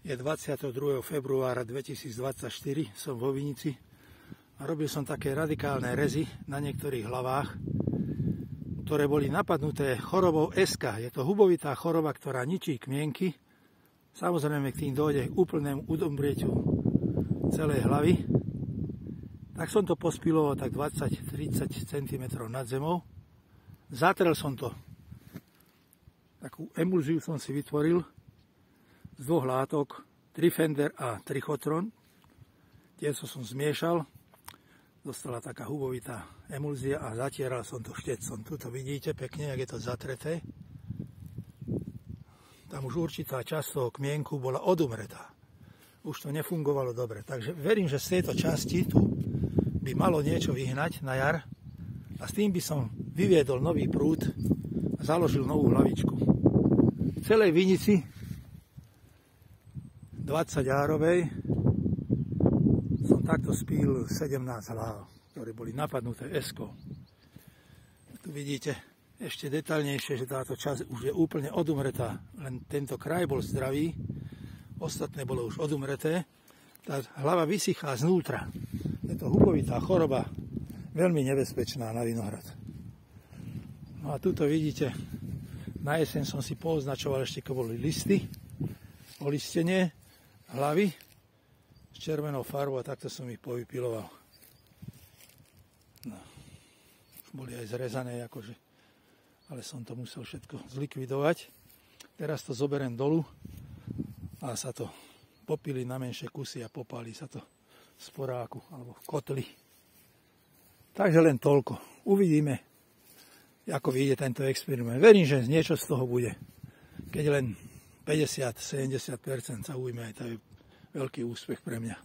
Je 22. februára 2024, som vo Vinici a robil som také radikálne rezy na niektorých hlavách, ktoré boli napadnuté chorobou SK. Je to hubovitá choroba, ktorá ničí kmienky. Samozrejme, k tým dojde k úplnému udomrieťu celej hlavy. Tak som to pospiloval tak 20-30 cm nad zemou. Zatrel som to. Takú emulziu som si vytvoril z dvoch látok, Trifender a Trichotron. Tie som zmiešal, dostala taká hubovitá emulzia a zatieral som to štecom. Tuto vidíte pekne, jak je to zatreté. Tam už určitá časť toho kmienku bola odumretá. Už to nefungovalo dobre. Takže verím, že z tejto časti tu by malo niečo vyhnať na jar a s tým by som vyviedol nový prúd a založil novú hlavičku. V celej Vinici 20 járovej som takto spíl 17 hlav, ktoré boli napadnuté eskou. Tu vidíte ešte detaľnejšie, že táto časť už je úplne odumretá. Len tento kraj bol zdravý, ostatné bolo už odumreté. Tá hlava vysychá znútra. Je to hubovitá choroba, veľmi nebezpečná na vinohrad. No a tuto vidíte, na jeseň som si pooznačoval ešte, keď boli listy, olistenie hlavy s červenou farbou a takto som ich povypiloval. No, už boli aj zrezané, akože, ale som to musel všetko zlikvidovať. Teraz to zoberiem dolu a sa to popili na menšie kusy a popálí sa to v sporáku alebo v kotli. Takže len toľko. Uvidíme, ako vyjde tento experiment. Verím, že niečo z toho bude. Keď len 50-70% sa ujme, aj to je veľký úspech pre mňa.